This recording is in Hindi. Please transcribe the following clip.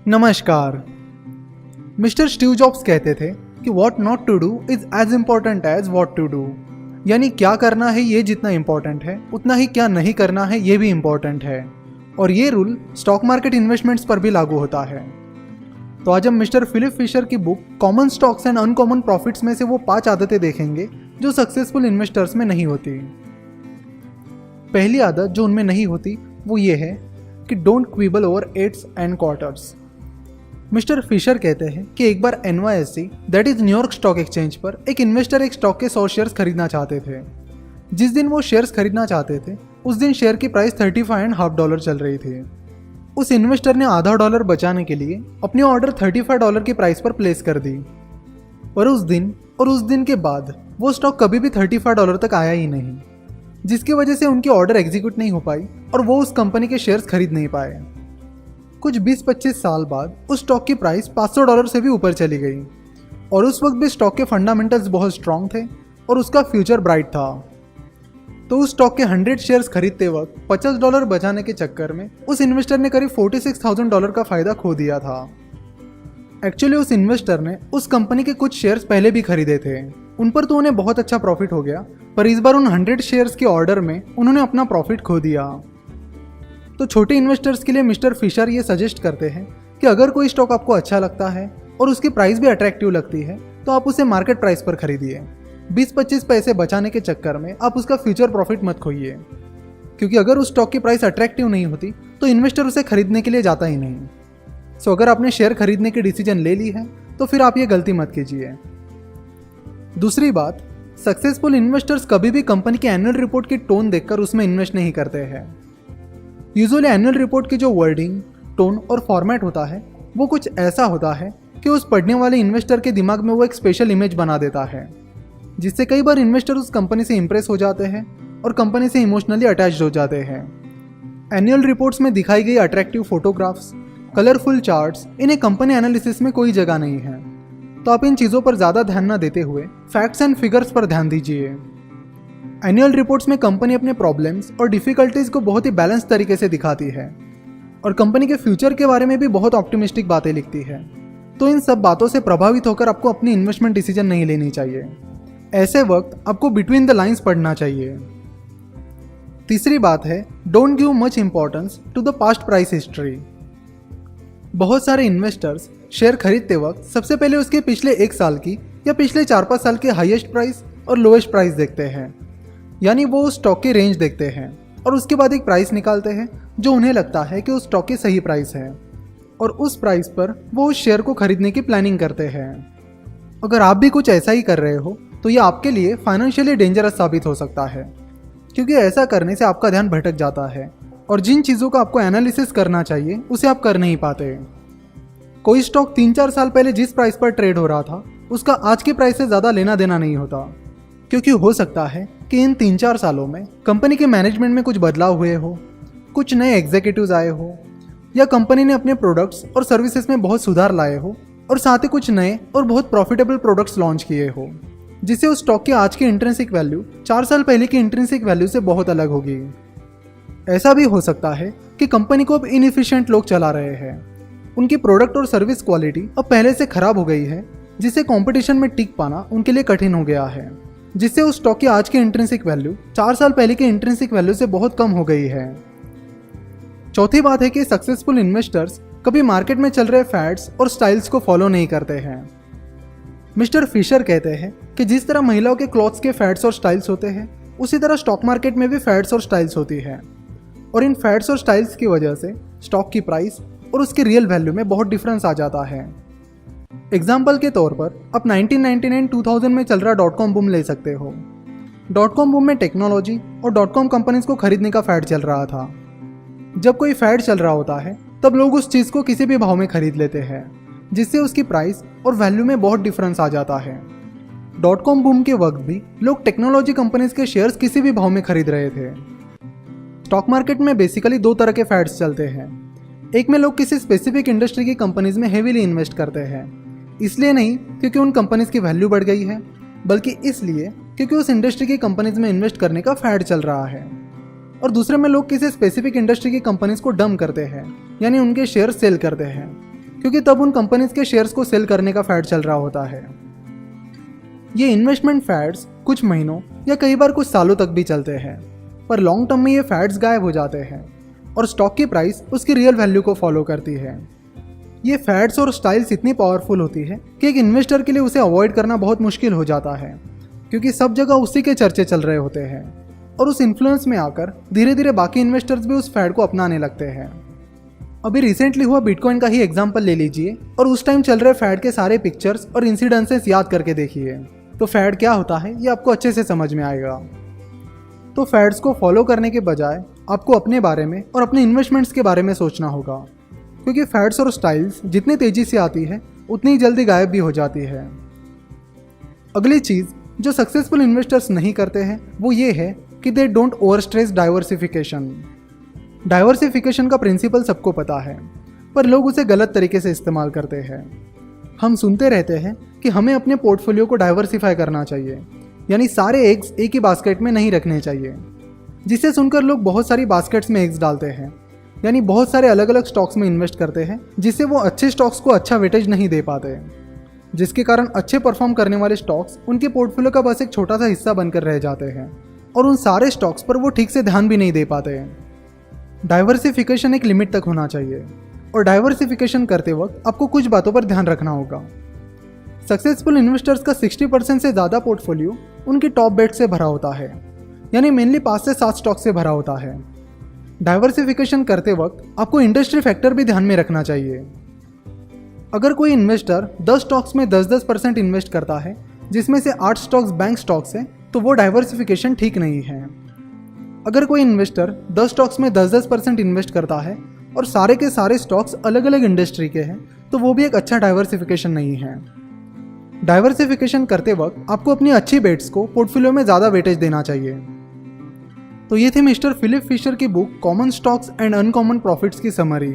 नमस्कार। मिस्टर स्टीव जॉब्स कहते थे कि what not to do is as important as what to do, यानी क्या करना है ये जितना इम्पॉर्टेंट है उतना ही क्या नहीं करना है ये भी इम्पॉर्टेंट है। और ये रूल स्टॉक मार्केट इन्वेस्टमेंट्स पर भी लागू होता है। तो आज हम मिस्टर फिलिप फिशर की book common stocks and uncommon profits में से वो 5 आदतें देखेंगे जो सक्सेसफुल इन्वेस्टर्स में नहीं होती। पहली आदत जो उनमें नहीं होती वो ये है कि don't quibble over eighths and quarters. Mister Fisher कहते हैं कि एक बार NYSE that is New York stock exchange पर एक इन्वेस्टर एक स्टॉक के 100 शेयर्स खरीदना चाहते थे। जिस दिन वो शेयर्स खरीदना चाहते थे उस दिन शेयर की प्राइस $35.5 चल रही थी। उस इन्वेस्टर ने आधा डॉलर बचाने के लिए अपनी ऑर्डर $35 की प्राइस पर प्लेस कर दी। पर उस दिन के बाद वो स्टॉक कभी भी $35 तक आया ही नहीं, जिसकी वजह से उनकी ऑर्डर एग्जीक्यूट नहीं हो पाई और वो उस कंपनी के शेयर्स खरीद नहीं पाए। कुछ 20-25 साल बाद उस स्टॉक की प्राइस $500 से भी ऊपर चली गई और उस वक्त भी स्टॉक के फंडामेंटल्स बहुत स्ट्रांग थे और उसका फ्यूचर ब्राइट था। तो उस स्टॉक के 100 शेयर्स खरीदते वक्त $50 बचाने के चक्कर में उस इन्वेस्टर ने करीब $46,000 का फायदा खो दिया था। एक्चुअली उस इन्वेस्टर ने उस कंपनी के कुछ शेयर्स पहले भी खरीदे थे, उन पर तो उन्हें बहुत अच्छा प्रॉफिट हो गया, पर इस बार उन 100 शेयर्स के ऑर्डर में उन्होंने अपना प्रॉफिट खो दिया। तो छोटे इन्वेस्टर्स के लिए मिस्टर फिशर ये सजेस्ट करते हैं कि अगर कोई स्टॉक आपको अच्छा लगता है और उसकी प्राइस भी अट्रैक्टिव लगती है तो आप उसे मार्केट प्राइस पर खरीदिए। 20-25 पैसे बचाने के चक्कर में आप उसका फ्यूचर प्रॉफिट मत खोइए, क्योंकि अगर उस स्टॉक की प्राइस अट्रैक्टिव नहीं होती तो इन्वेस्टर उसे खरीदने के लिए जाता ही नहीं। सो अगर आपने शेयर खरीदने की डिसीजन ले ली है तो फिर आप ये गलती मत कीजिए। दूसरी बात, सक्सेसफुल इन्वेस्टर्स कभी भी कंपनी की एनुअल रिपोर्ट की टोन देखकर उसमें इन्वेस्ट नहीं करते हैं। यूजुअली एनुअल रिपोर्ट की जो वर्डिंग, टोन और फॉर्मेट होता है वो कुछ ऐसा होता है कि उस पढ़ने वाले इन्वेस्टर के दिमाग में वो एक स्पेशल इमेज बना देता है, जिससे कई बार इन्वेस्टर उस कंपनी से इंप्रेस हो जाते हैं और कंपनी से इमोशनली अटैच्ड हो जाते हैं। एनुअल रिपोर्ट्स में दिखाई गई अट्रैक्टिव फोटोग्राफ्स, कलरफुल चार्ट्स, इन्हें कंपनी एनालिसिस में कोई जगह नहीं है। तो आप इन चीज़ों पर ज़्यादा ध्यान न देते हुए फैक्ट्स एंड फिगर्स पर ध्यान दीजिए। एनुअल रिपोर्ट्स में कंपनी अपने प्रॉब्लम्स और डिफिकल्टीज को बहुत ही बैलेंस तरीके से दिखाती है और कंपनी के फ्यूचर के बारे में भी बहुत ऑप्टिमिस्टिक बातें लिखती है। तो इन सब बातों से प्रभावित होकर आपको अपनी इन्वेस्टमेंट डिसीजन नहीं लेनी चाहिए। ऐसे वक्त आपको बिटवीन द लाइंस पढ़ना चाहिए। तीसरी बात है, don't give much importance to the past price history. बहुत सारे इन्वेस्टर्स शेयर खरीदते वक्त सबसे पहले उसके पिछले 1 साल की या पिछले 4-5 साल के हाईएस्ट प्राइस और लोएस्ट प्राइस देखते हैं, यानी वो उस स्टॉक की रेंज देखते हैं और उसके बाद एक प्राइस निकालते हैं जो उन्हें लगता है कि उस स्टॉक की सही प्राइस है और उस प्राइस पर वो उस शेयर को खरीदने की प्लानिंग करते हैं। अगर आप भी कुछ ऐसा ही कर रहे हो तो ये आपके लिए फाइनेंशियली डेंजरस साबित हो सकता है, क्योंकि ऐसा करने से आपका ध्यान भटक जाता है और जिन चीज़ों का आपको एनालिसिस करना चाहिए उसे आप कर नहीं पाते। कोई स्टॉक 3-4 साल पहले जिस प्राइस पर ट्रेड हो रहा था उसका आज की प्राइस से ज़्यादा लेना देना नहीं होता, क्योंकि हो सकता है कि इन 3-4 सालों में कंपनी के मैनेजमेंट में कुछ बदलाव हुए हो, कुछ नए एग्जीक्यूटिव्स आए हो, या कंपनी ने अपने प्रोडक्ट्स और सर्विसेज में बहुत सुधार लाए हो और साथ ही कुछ नए और बहुत प्रॉफिटेबल प्रोडक्ट्स लॉन्च किए हो, जिससे उस स्टॉक की आज की इंट्रिंसिक वैल्यू 4 साल पहले की इंट्रिंसिक वैल्यू से बहुत अलग होगी। ऐसा भी हो सकता है कि कंपनी को अब इनएफिशिएंट लोग चला रहे हैं, उनकी प्रोडक्ट और सर्विस क्वालिटी अब पहले से खराब हो गई है, जिससे कंपटीशन में टिक पाना उनके लिए कठिन हो गया है, जिससे उस स्टॉक की आज की इंट्रिंसिक वैल्यू 4 साल पहले की इंट्रिंसिक वैल्यू से बहुत कम हो गई है। चौथी बात है कि सक्सेसफुल इन्वेस्टर्स कभी मार्केट में चल रहे फैड्स और स्टाइल्स को फॉलो नहीं करते हैं। मिस्टर फिशर कहते हैं कि जिस तरह महिलाओं के क्लॉथ्स के फैड्स और स्टाइल्स होते हैं उसी तरह स्टॉक मार्केट में भी फैड्स और स्टाइल्स होती है और इन फैड्स और स्टाइल्स की वजह से स्टॉक की प्राइस और उसकी रियल वैल्यू में बहुत डिफरेंस आ जाता है। एग्जाम्पल के तौर पर आप 1999-2000 में चल रहा .com बूम ले सकते हो। .com बूम में टेक्नोलॉजी और .com कंपनीज को खरीदने का फैड चल रहा था। जब कोई फैड चल रहा होता है तब लोग उस चीज़ को किसी भी भाव में खरीद लेते हैं, जिससे उसकी प्राइस और वैल्यू में बहुत डिफरेंस आ जाता है। .com बूम के वक्त भी लोग टेक्नोलॉजी कंपनीज के शेयर्स किसी भी भाव में खरीद रहे थे। स्टॉक मार्केट में बेसिकली 2 तरह के फैड्स चलते हैं। एक में लोग किसी स्पेसिफिक इंडस्ट्री की कंपनीज में हेवीली इन्वेस्ट करते हैं, इसलिए नहीं क्योंकि उन कंपनीज की वैल्यू बढ़ गई है, बल्कि इसलिए क्योंकि उस इंडस्ट्री की कंपनीज में इन्वेस्ट करने का फैड चल रहा है। और दूसरे में लोग किसी स्पेसिफिक इंडस्ट्री की कंपनीज को डंप करते हैं, यानी उनके शेयर सेल करते हैं, क्योंकि तब उन कंपनीज के शेयर्स को सेल करने का फैड चल रहा होता है। ये इन्वेस्टमेंट फैड्स कुछ महीनों या कई बार कुछ सालों तक भी चलते हैं, पर लॉन्ग टर्म में ये फैड्स गायब हो जाते हैं और स्टॉक की प्राइस उसकी रियल वैल्यू को फॉलो करती है। ये फैड्स और स्टाइल्स इतनी पावरफुल होती है कि एक इन्वेस्टर के लिए उसे अवॉइड करना बहुत मुश्किल हो जाता है, क्योंकि सब जगह उसी के चर्चे चल रहे होते हैं और उस इन्फ्लुएंस में आकर धीरे धीरे बाकी इन्वेस्टर्स भी उस फैड को अपनाने लगते हैं। अभी रिसेंटली हुआ बिटकॉइन का ही एग्जाम्पल ले लीजिए और उस टाइम चल रहे फैड के सारे पिक्चर्स और इंसिडेंसेस याद करके देखिए, तो फैड क्या होता है ये आपको अच्छे से समझ में आएगा। तो फैड्स को फॉलो करने के बजाय आपको अपने बारे में और अपने इन्वेस्टमेंट्स के बारे में सोचना होगा, क्योंकि फैड्स और स्टाइल्स जितनी तेजी से आती है उतनी ही जल्दी गायब भी हो जाती है। अगली चीज़ जो सक्सेसफुल इन्वेस्टर्स नहीं करते हैं वो ये है कि they don't over stress diversification. Diversification का प्रिंसिपल सबको पता है, पर लोग उसे गलत तरीके से इस्तेमाल करते हैं। हम सुनते रहते हैं कि हमें अपने पोर्टफोलियो को डाइवर्सिफाई करना चाहिए, यानी सारे एग्स एक ही बास्केट में नहीं रखने चाहिए, जिसे सुनकर लोग बहुत सारी बास्केट्स में एग्स डालते हैं, यानी बहुत सारे अलग अलग स्टॉक्स में इन्वेस्ट करते हैं, जिससे वो अच्छे स्टॉक्स को अच्छा वेटेज नहीं दे पाते, जिसके कारण अच्छे परफॉर्म करने वाले स्टॉक्स उनके पोर्टफोलियो का बस एक छोटा सा हिस्सा बनकर रह जाते हैं और उन सारे स्टॉक्स पर वो ठीक से ध्यान भी नहीं दे पाते हैं। डाइवर्सिफिकेशन एक लिमिट तक होना चाहिए और डाइवर्सिफिकेशन करते वक्त आपको कुछ बातों पर ध्यान रखना होगा। सक्सेसफुल इन्वेस्टर्स का 60% से ज़्यादा पोर्टफोलियो उनकी टॉप बेट से भरा होता है, यानी मेनली 5 से 7 स्टॉक से भरा होता है। डाइवर्सिफिकेशन करते वक्त आपको इंडस्ट्री फैक्टर भी ध्यान में रखना चाहिए। अगर कोई इन्वेस्टर 10 स्टॉक्स में 10-10% इन्वेस्ट करता है, जिसमें से 8 स्टॉक्स बैंक स्टॉक्स हैं, तो वो डाइवर्सिफिकेशन ठीक नहीं है। अगर कोई इन्वेस्टर 10 स्टॉक्स में 10-10% इन्वेस्ट करता है और सारे के सारे स्टॉक्स अलग अलग इंडस्ट्री के हैं, तो वो भी एक अच्छा डाइवर्सिफिकेशन नहीं है। डाइवर्सिफिकेशन करते वक्त आपको अपनी अच्छी बेट्स को पोर्टफोलियो में ज़्यादा वेटेज देना चाहिए। तो ये थी मिस्टर फिलिप फिशर की book common stocks and uncommon profits की समरी।